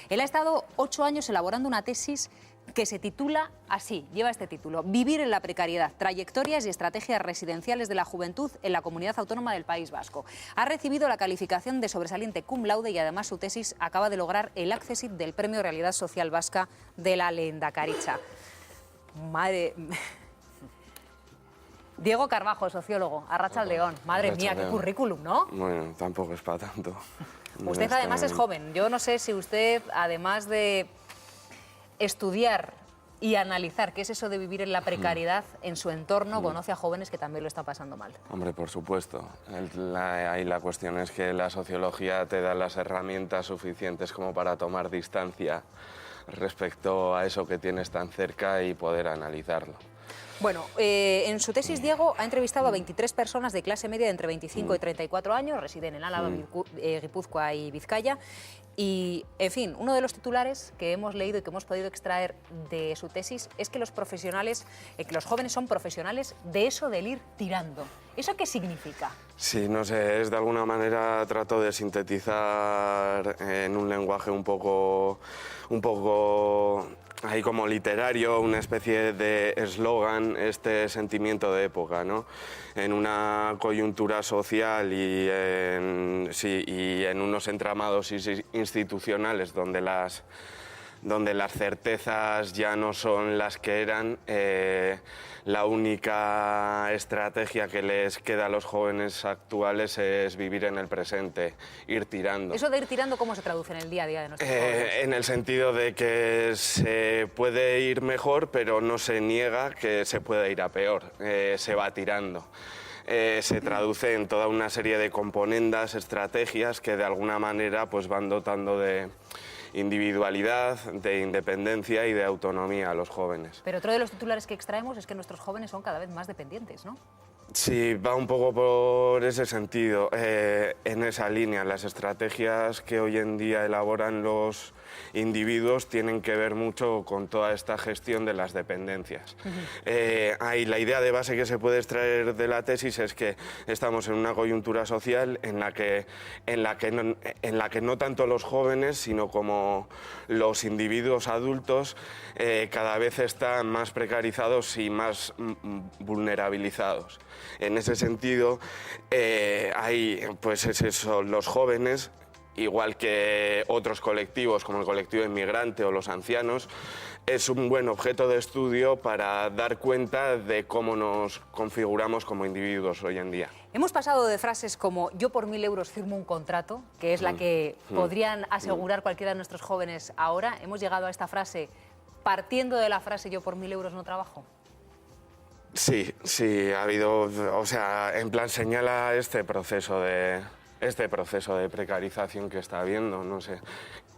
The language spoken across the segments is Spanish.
Él ha estado 8 años elaborando una tesis que se titula así, lleva este título: Vivir en la precariedad, trayectorias y estrategias residenciales de la juventud en la Comunidad Autónoma del País Vasco. Ha recibido la calificación de sobresaliente cum laude y además su tesis acaba de lograr el accésit del Premio Realidad Social Vasca de la Lehendakaritza. Madre... Diego Carvajo, sociólogo, Arratsaldeon. Madre mía, qué currículum, ¿no? Bueno, tampoco es para tanto. Usted además es joven. Yo no sé si usted, además de estudiar y analizar qué es eso de vivir en la precariedad en su entorno, conoce a jóvenes que también lo están pasando mal. Hombre, por supuesto. Ahí la cuestión es que la sociología te da las herramientas suficientes como para tomar distancia respecto a eso que tienes tan cerca y poder analizarlo. Bueno, en su tesis, Diego ha entrevistado a 23 personas de clase media de entre 25 y 34 años, residen en Álava, Guipúzcoa y Vizcaya. Y, en fin, uno de los titulares que hemos leído y que hemos podido extraer de su tesis es que los profesionales, que los jóvenes son profesionales de eso del ir tirando. ¿Eso qué significa? Sí, no sé, es de alguna manera trato de sintetizar en un lenguaje un poco ahí como literario, una especie de eslogan, este sentimiento de época, ¿no? En una coyuntura social y en unos entramados institucionales donde las certezas ya no son las que eran, la única estrategia que les queda a los jóvenes actuales es vivir en el presente, ir tirando. ¿Eso de ir tirando cómo se traduce en el día a día de nuestros jóvenes? En el sentido de que se puede ir mejor, pero no se niega que se pueda ir a peor, se va tirando. Se traduce en toda una serie de componendas, estrategias que de alguna manera pues van dotando de individualidad, de independencia y de autonomía a los jóvenes. Pero otro de los titulares que extraemos es que nuestros jóvenes son cada vez más dependientes, ¿no? Sí, va un poco por ese sentido, en esa línea. Las estrategias que hoy en día elaboran los individuos tienen que ver mucho con toda esta gestión de las dependencias. Ahí la idea de base que se puede extraer de la tesis es que estamos en una coyuntura social en la que no tanto los jóvenes, sino como los individuos adultos cada vez están más precarizados y más vulnerabilizados. En ese sentido, pues es eso, los jóvenes, igual que otros colectivos como el colectivo inmigrante o los ancianos, es un buen objeto de estudio para dar cuenta de cómo nos configuramos como individuos hoy en día. Hemos pasado de frases como yo por 1.000 euros firmo un contrato, que es la que podrían asegurar cualquiera de nuestros jóvenes ahora. Hemos llegado a esta frase partiendo de la frase yo por 1.000 euros no trabajo. Sí, ha habido, o sea, en plan señala este proceso de precarización que está habiendo, no sé.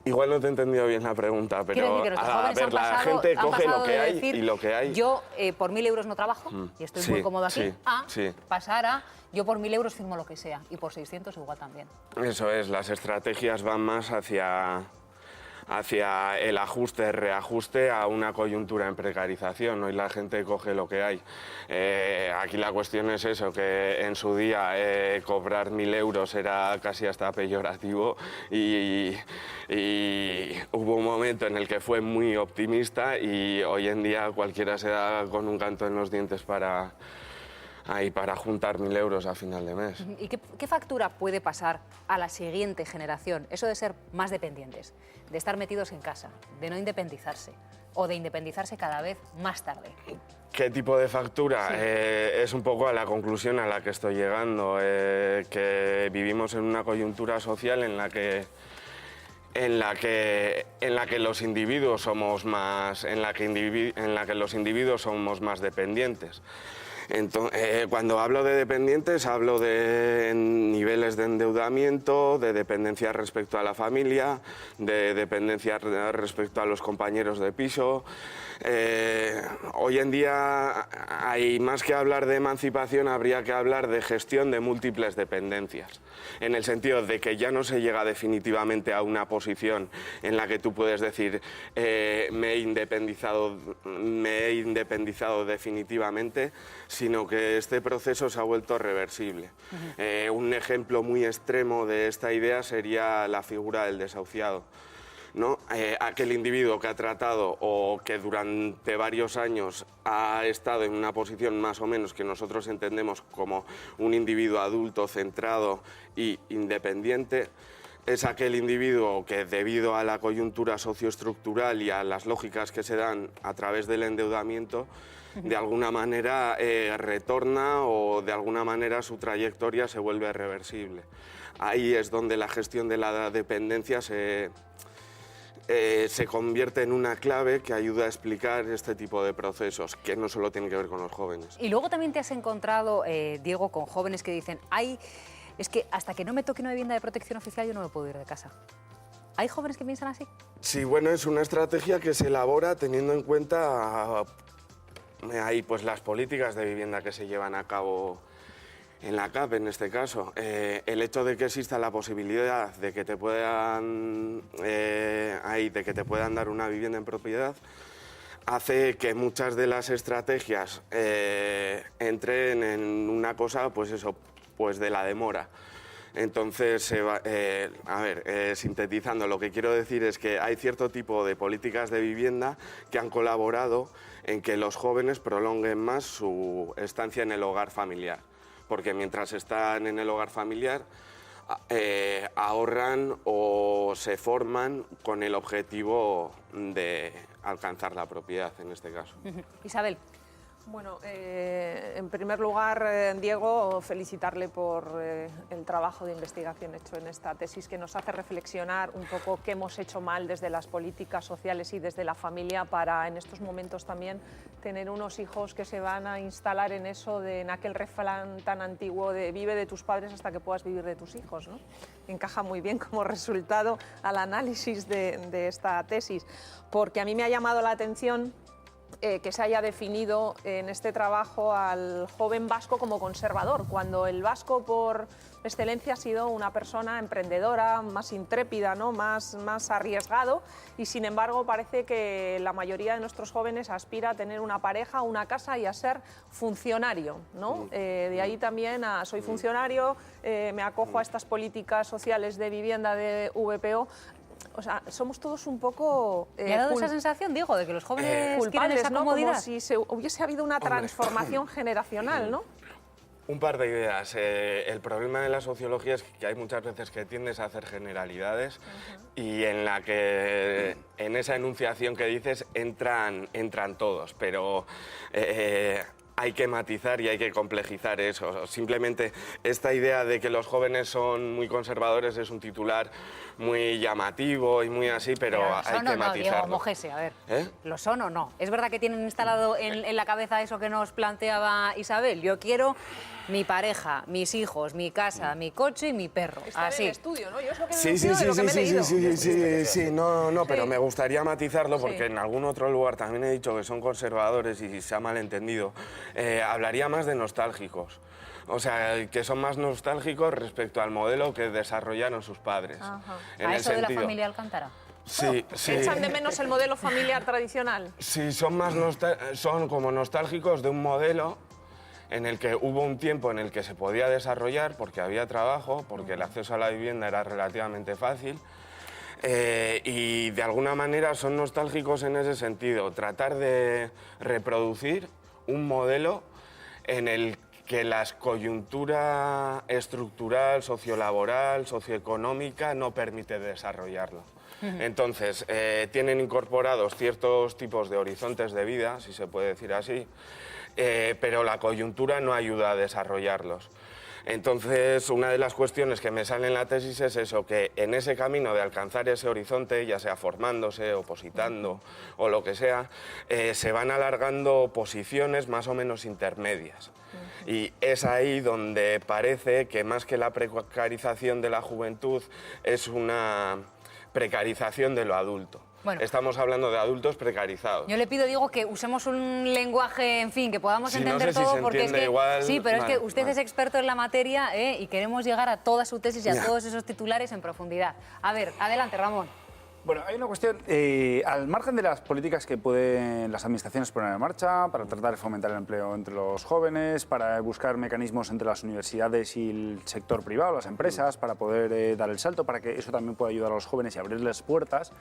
Igual no te he entendido bien la pregunta, pero a ver, la gente coge lo que hay y lo que hay. Yo por 1.000 euros no trabajo y estoy muy cómodo aquí, pasar a yo por 1.000 euros firmo lo que sea y por 600 igual también. Eso es, las estrategias van más hacia el ajuste, reajuste a una coyuntura en precarización. Hoy la gente coge lo que hay. Aquí la cuestión es eso, que en su día cobrar 1.000 euros era casi hasta peyorativo y hubo un momento en el que fue muy optimista y hoy en día cualquiera se da con un canto en los dientes para juntar 1.000 euros a final de mes. ¿Y qué factura puede pasar a la siguiente generación? Eso de ser más dependientes, de estar metidos en casa, de no independizarse o de independizarse cada vez más tarde. ¿Qué tipo de factura? Es un poco a la conclusión a la que estoy llegando, que vivimos en una coyuntura social en la que los individuos somos más, los individuos somos más dependientes. Entonces, cuando hablo de dependientes, hablo de niveles de endeudamiento, de dependencia respecto a la familia, de dependencia respecto a los compañeros de piso. Hoy en día, hay más que hablar de emancipación, habría que hablar de gestión de múltiples dependencias, en el sentido de que ya no se llega definitivamente a una posición en la que tú puedes decir me he independizado definitivamente, sino que este proceso se ha vuelto reversible. Un ejemplo muy extremo de esta idea sería la figura del desahuciado. ¿no? Aquel individuo que ha tratado o que durante varios años ha estado en una posición más o menos que nosotros entendemos como un individuo adulto, centrado e independiente, es aquel individuo que, debido a la coyuntura socioestructural y a las lógicas que se dan a través del endeudamiento, de alguna manera retorna o de alguna manera su trayectoria se vuelve reversible. Ahí es donde la gestión de la dependencia se convierte en una clave que ayuda a explicar este tipo de procesos, que no solo tienen que ver con los jóvenes. Y luego también te has encontrado, Diego, con jóvenes que dicen, es que hasta que no me toque una vivienda de protección oficial yo no me puedo ir de casa. ¿Hay jóvenes que piensan así? Sí, bueno, es una estrategia que se elabora teniendo en cuenta pues las políticas de vivienda que se llevan a cabo en la CAP, en este caso. El hecho de que exista la posibilidad de que te puedan dar una vivienda en propiedad hace que muchas de las estrategias entren en una cosa, pues eso, pues de la demora. Entonces, sintetizando, lo que quiero decir es que hay cierto tipo de políticas de vivienda que han colaborado en que los jóvenes prolonguen más su estancia en el hogar familiar, porque mientras están en el hogar familiar ahorran o se forman con el objetivo de alcanzar la propiedad, en este caso. Isabel. Bueno, en primer lugar, Diego, felicitarle por el trabajo de investigación hecho en esta tesis, que nos hace reflexionar un poco qué hemos hecho mal desde las políticas sociales y desde la familia para, en estos momentos también, tener unos hijos que se van a instalar en eso, en aquel refrán tan antiguo de vive de tus padres hasta que puedas vivir de tus hijos, ¿no? Encaja muy bien como resultado al análisis de esta tesis, porque a mí me ha llamado la atención que se haya definido en este trabajo al joven vasco como conservador, cuando el vasco por excelencia ha sido una persona emprendedora, más intrépida, ¿no? más arriesgado, y sin embargo parece que la mayoría de nuestros jóvenes aspira a tener una pareja, una casa y a ser funcionario, ¿no? De ahí también a soy funcionario, me acojo a estas políticas sociales de vivienda de VPO. O sea, somos todos un poco... ¿Me ha dado esa sensación, Diego, de que los jóvenes quieren esa comodidad? Como si hubiese habido una transformación generacional, ¿no? Un par de ideas. El problema de la sociología es que hay muchas veces que tiendes a hacer generalidades y en la que en esa enunciación que dices entran todos, pero hay que matizar y hay que complejizar eso. Simplemente esta idea de que los jóvenes son muy conservadores es un titular muy llamativo y muy así, pero hay que matizarlo. Diego, mojese, a ver, ¿lo son o no? ¿Es verdad que tienen instalado en la cabeza eso que nos planteaba Isabel? Yo quiero mi pareja, mis hijos, mi casa, mi coche y mi perro. Está así. en el estudio, ¿no? Yo es lo que pero me gustaría matizarlo porque en algún otro lugar también he dicho que son conservadores y se ha malentendido. Hablaría más de nostálgicos. O sea, que son más nostálgicos respecto al modelo que desarrollaron sus padres. ¿A eso de la familia Alcántara? Sí, sí. ¿Echan de menos el modelo familiar tradicional? Sí, son como nostálgicos de un modelo en el que hubo un tiempo en el que se podía desarrollar porque había trabajo, porque el acceso a la vivienda era relativamente fácil. Y de alguna manera son nostálgicos en ese sentido, tratar de reproducir un modelo en el que la coyuntura estructural, sociolaboral, socioeconómica no permite desarrollarlo. Entonces, tienen incorporados ciertos tipos de horizontes de vida, si se puede decir así, pero la coyuntura no ayuda a desarrollarlos. Entonces, una de las cuestiones que me sale en la tesis es eso, que en ese camino de alcanzar ese horizonte, ya sea formándose, opositando o lo que sea, se van alargando posiciones más o menos intermedias. Y es ahí donde parece que más que la precarización de la juventud es una precarización de lo adulto. Bueno, estamos hablando de adultos precarizados. Yo le pido, Diego, que usemos un lenguaje, en fin, que podamos entender no sé todo, si porque es que igual, sí, pero vale, es que usted es experto en la materia y queremos llegar a toda su tesis y a todos esos titulares en profundidad. A ver, adelante, Ramón. Bueno, hay una cuestión, al margen de las políticas que pueden las administraciones poner en marcha para tratar de fomentar el empleo entre los jóvenes, para buscar mecanismos entre las universidades y el sector privado, las empresas, para poder dar el salto, para que eso también pueda ayudar a los jóvenes y abrirles puertas,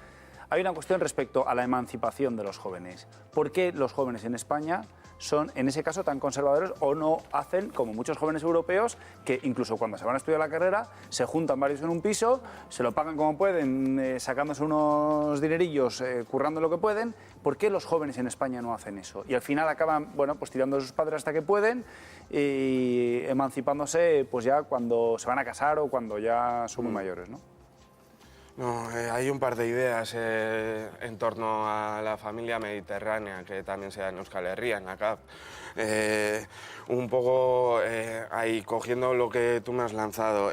hay una cuestión respecto a la emancipación de los jóvenes. ¿Por qué los jóvenes en España son, en ese caso, tan conservadores o no hacen, como muchos jóvenes europeos, que incluso cuando se van a estudiar la carrera, se juntan varios en un piso, se lo pagan como pueden, sacándose unos dinerillos, currando lo que pueden? ¿Por qué los jóvenes en España no hacen eso? Y al final acaban, bueno, pues tirando de sus padres hasta que pueden y emancipándose pues ya cuando se van a casar o cuando ya son muy mayores, ¿no? No, hay un par de ideas en torno a la familia mediterránea que también se da en Euskal Herria, en ACAP. Un poco ahí cogiendo lo que tú me has lanzado.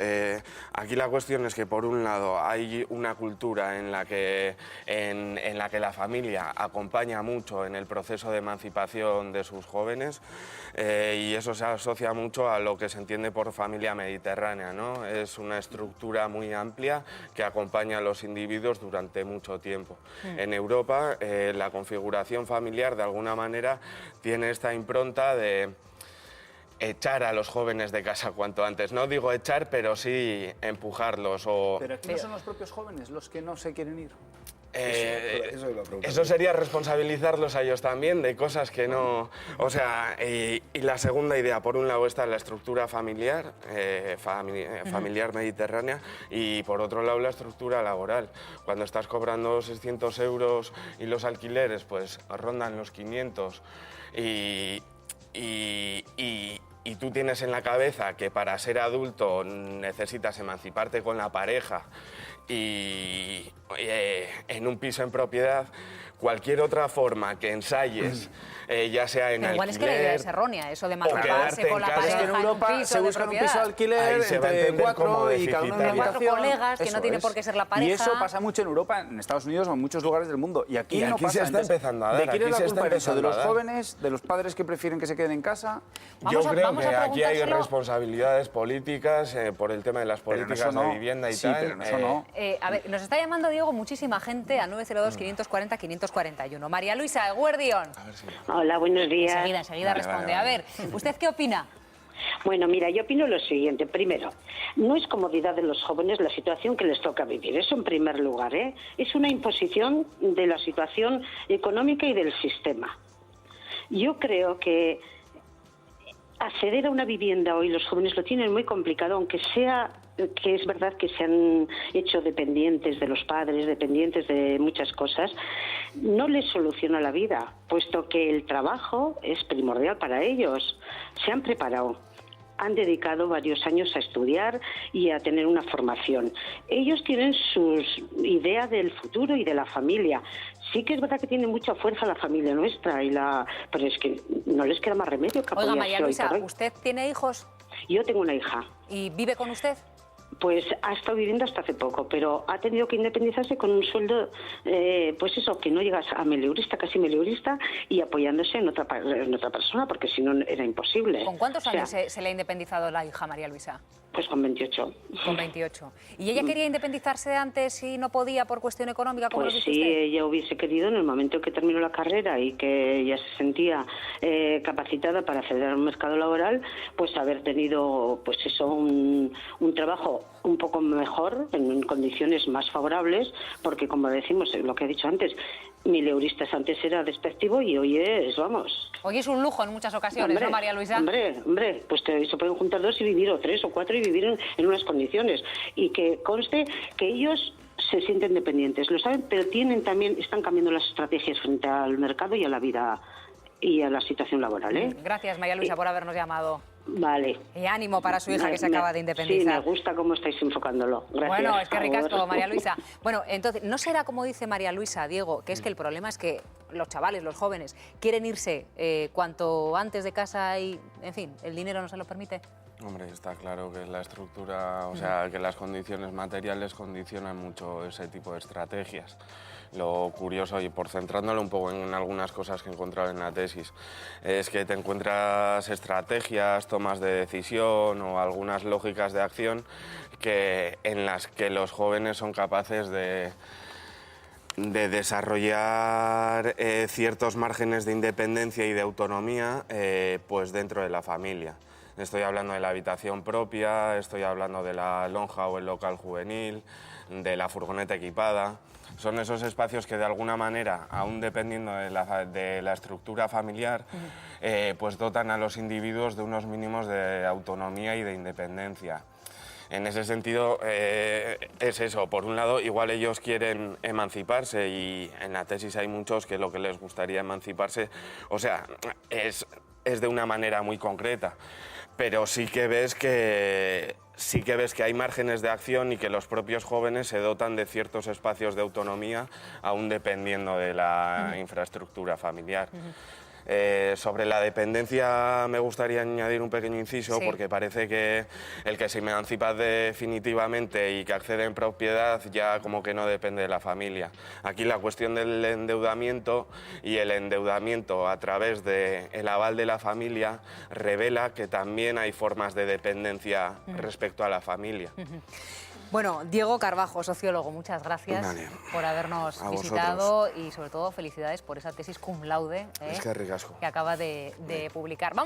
Aquí la cuestión es que por un lado hay una cultura en la que la familia acompaña mucho en el proceso de emancipación de sus jóvenes y eso se asocia mucho a lo que se entiende por familia mediterránea, ¿no? Es una estructura muy amplia que acompaña a los individuos durante mucho tiempo. En Europa la configuración familiar de alguna manera tiene esta impronta de echar a los jóvenes de casa cuanto antes. No digo echar, pero sí empujarlos. Pero aquí no son los propios jóvenes los que no se quieren ir. Eso sería responsabilizarlos a ellos también de cosas que no... O sea, y la segunda idea, por un lado está la estructura familiar, familiar mediterránea, y por otro lado la estructura laboral. Cuando estás cobrando 600 euros y los alquileres pues rondan los 500 y tú tienes en la cabeza que para ser adulto necesitas emanciparte con la pareja y en un piso en propiedad, cualquier otra forma que ensayes, ya sea en pero igual alquiler... es que la idea es errónea, eso de emanciparse con la casa. pareja Es que en Europa un piso se de busca un propiedad. piso de alquiler entre 4 y cada uno en una deficitaria. habitación. 4 colegas, que no tiene por qué ser la pareja. Y eso pasa mucho en Europa, en Estados Unidos o en muchos lugares del mundo. Y aquí, Y no aquí pasa. se está empezando a dar, ¿De quién es aquí la se culpa está de eso? ¿De empezando los a dar. jóvenes? ¿De los padres que prefieren que se queden en casa? Yo creo que a aquí hay preguntárselo. responsabilidades políticas por el tema de las políticas de vivienda y sí, tal. pero en eso no. A ver, nos está llamando, Diego, muchísima gente a 902-540-541. María Luisa, Eguardión. Hola, buenos días. Enseguida responde. A ver, ¿usted qué opina? Bueno, mira, yo opino lo siguiente. Primero, no es comodidad de los jóvenes la situación que les toca vivir. Eso en primer lugar, ¿eh? Es una imposición de la situación económica y del sistema. Yo creo que acceder a una vivienda hoy los jóvenes lo tienen muy complicado, aunque sea que es verdad que se han hecho dependientes de los padres, dependientes de muchas cosas, no les soluciona la vida, puesto que el trabajo es primordial para ellos. Se han preparado, han dedicado varios años a estudiar y a tener una formación. Ellos tienen sus ideas del futuro y de la familia. Sí que es verdad que tiene mucha fuerza la familia nuestra, pero es que no les queda más remedio que Oiga, apoyarse María hoy Luisa, por hoy. ¿usted tiene hijos Yo tengo una hija. y vive con usted? Pues ha estado viviendo hasta hace poco, pero ha tenido que independizarse con un sueldo, pues eso, que no llega a meleurista, casi meleurista, y apoyándose en otra persona, porque si no era imposible. ¿Con cuántos O sea, años se le ha independizado la hija, María Luisa? Pues con 28. Con 28. ¿Y ella quería independizarse antes y no podía por cuestión económica, como Pues nos dice sí, usted? ella hubiese querido en el momento que terminó la carrera y que ella se sentía capacitada para acceder al mercado laboral, pues haber tenido, pues eso, un trabajo un poco mejor, en condiciones más favorables, porque como decimos, lo que he dicho antes, mileuristas antes era despectivo y hoy es, vamos... Hoy es un lujo en muchas ocasiones, ¿no, María Luisa? Hombre, pues se pueden juntar 2 y vivir, o 3 o 4 y vivir en unas condiciones. Y que conste que ellos se sienten dependientes, lo saben, pero están cambiando las estrategias frente al mercado y a la vida y a la situación laboral, ¿eh? Gracias, María Luisa, por habernos llamado. Vale. Y ánimo para su hija que se acaba de independizar. Sí, me gusta cómo estáis enfocándolo. Gracias. Bueno, es que ricasco, Agur. María Luisa. Bueno, entonces, ¿no será como dice María Luisa, Diego, que es que el problema es que los chavales, los jóvenes, quieren irse cuanto antes de casa y, en fin, el dinero no se lo permite? Hombre, está claro que la estructura, o sea, que las condiciones materiales condicionan mucho ese tipo de estrategias. Lo curioso, y por centrándolo un poco en algunas cosas que he encontrado en la tesis, es que te encuentras estrategias, tomas de decisión o algunas lógicas de acción en las que los jóvenes son capaces de de desarrollar ciertos márgenes de independencia y de autonomía pues dentro de la familia. Estoy hablando de la habitación propia, estoy hablando de la lonja o el local juvenil, de la furgoneta equipada. Son esos espacios que de alguna manera, aún dependiendo de la estructura familiar, pues dotan a los individuos de unos mínimos de autonomía y de independencia. En ese sentido, es eso. Por un lado, igual ellos quieren emanciparse y en la tesis hay muchos que lo que les gustaría emanciparse, o sea, es de una manera muy concreta, pero sí que ves que hay márgenes de acción y que los propios jóvenes se dotan de ciertos espacios de autonomía, aún dependiendo de la infraestructura familiar. Sobre la dependencia me gustaría añadir un pequeño inciso, porque parece que el que se emancipa definitivamente y que accede en propiedad ya como que no depende de la familia. Aquí la cuestión del endeudamiento y el endeudamiento a través del aval de la familia revela que también hay formas de dependencia respecto a la familia. Bueno, Diego Carbajo, sociólogo, muchas gracias por habernos visitado y sobre todo felicidades por esa tesis cum laude Es que ricasco que acaba de publicar. Vamos